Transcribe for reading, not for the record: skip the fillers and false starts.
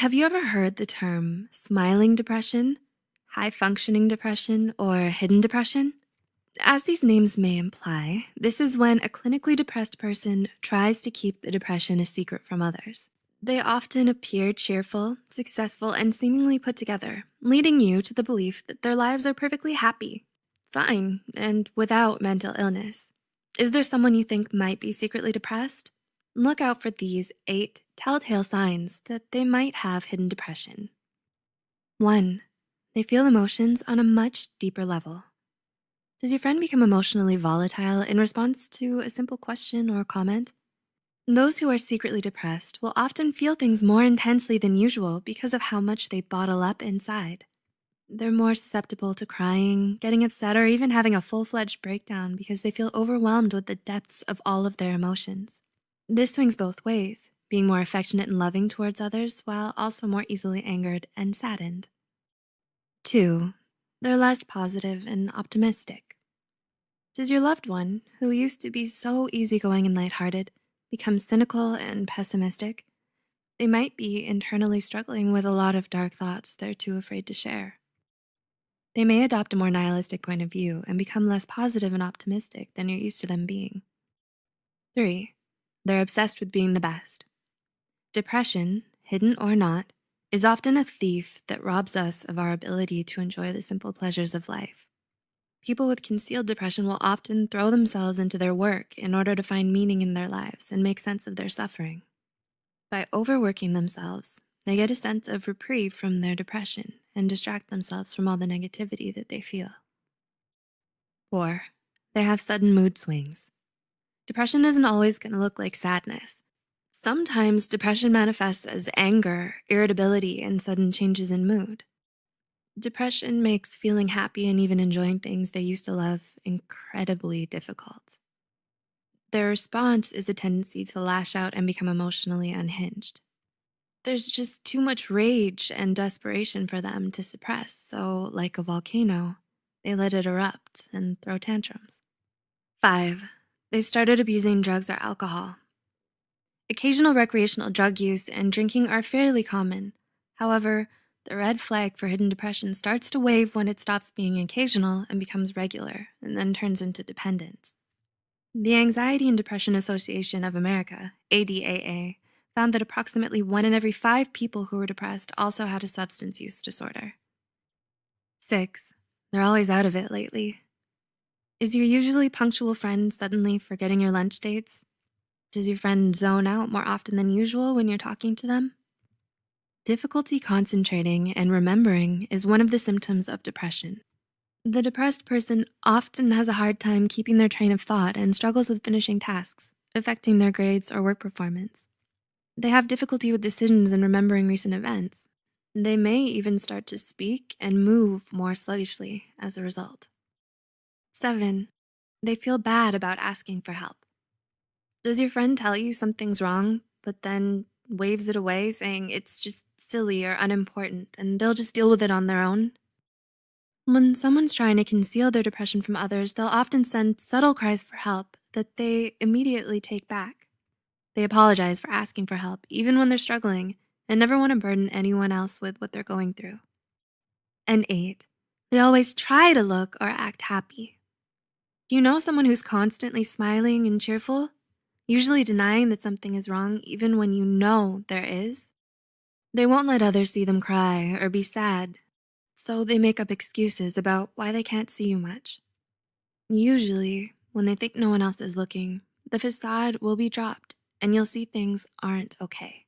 Have you ever heard the term smiling depression, high functioning depression, or hidden depression? As these names may imply, this is when a clinically depressed person tries to keep the depression a secret from others. They often appear cheerful, successful, and seemingly put together, leading you to the belief that their lives are perfectly happy, fine, and without mental illness. Is there someone you think might be secretly depressed? Look out for these 8 telltale signs that they might have hidden depression. 1. They feel emotions on a much deeper level. Does your friend become emotionally volatile in response to a simple question or comment? Those who are secretly depressed will often feel things more intensely than usual because of how much they bottle up inside. They're more susceptible to crying, getting upset, or even having a full-fledged breakdown because they feel overwhelmed with the depths of all of their emotions. This swings both ways, being more affectionate and loving towards others while also more easily angered and saddened. 2. They're less positive and optimistic. Does your loved one, who used to be so easygoing and lighthearted, become cynical and pessimistic? They might be internally struggling with a lot of dark thoughts they're too afraid to share. They may adopt a more nihilistic point of view and become less positive and optimistic than you're used to them being. 3. They're obsessed with being the best. Depression, hidden or not, is often a thief that robs us of our ability to enjoy the simple pleasures of life. People with concealed depression will often throw themselves into their work in order to find meaning in their lives and make sense of their suffering. By overworking themselves, they get a sense of reprieve from their depression and distract themselves from all the negativity that they feel. 4. They have sudden mood swings. Depression isn't always going to look like sadness. Sometimes depression manifests as anger, irritability, and sudden changes in mood. Depression makes feeling happy and even enjoying things they used to love incredibly difficult. Their response is a tendency to lash out and become emotionally unhinged. There's just too much rage and desperation for them to suppress, so like a volcano, they let it erupt and throw tantrums. 5. They've started abusing drugs or alcohol. Occasional recreational drug use and drinking are fairly common. However, the red flag for hidden depression starts to wave when it stops being occasional and becomes regular, and then turns into dependence. The Anxiety and Depression Association of America, ADAA, found that approximately 1 in every 5 people who were depressed also had a substance use disorder. 6. They're always out of it lately. Is your usually punctual friend suddenly forgetting your lunch dates? Does your friend zone out more often than usual when you're talking to them? Difficulty concentrating and remembering is one of the symptoms of depression. The depressed person often has a hard time keeping their train of thought and struggles with finishing tasks, affecting their grades or work performance. They have difficulty with decisions and remembering recent events. They may even start to speak and move more sluggishly as a result. 7. They feel bad about asking for help. Does your friend tell you something's wrong, but then waves it away saying it's just silly or unimportant and they'll just deal with it on their own? When someone's trying to conceal their depression from others, they'll often send subtle cries for help that they immediately take back. They apologize for asking for help, even when they're struggling, and never want to burden anyone else with what they're going through. And 8, they always try to look or act happy. Do you know someone who's constantly smiling and cheerful, usually denying that something is wrong even when you know there is? They won't let others see them cry or be sad, so they make up excuses about why they can't see you much. Usually, when they think no one else is looking, the facade will be dropped and you'll see things aren't okay.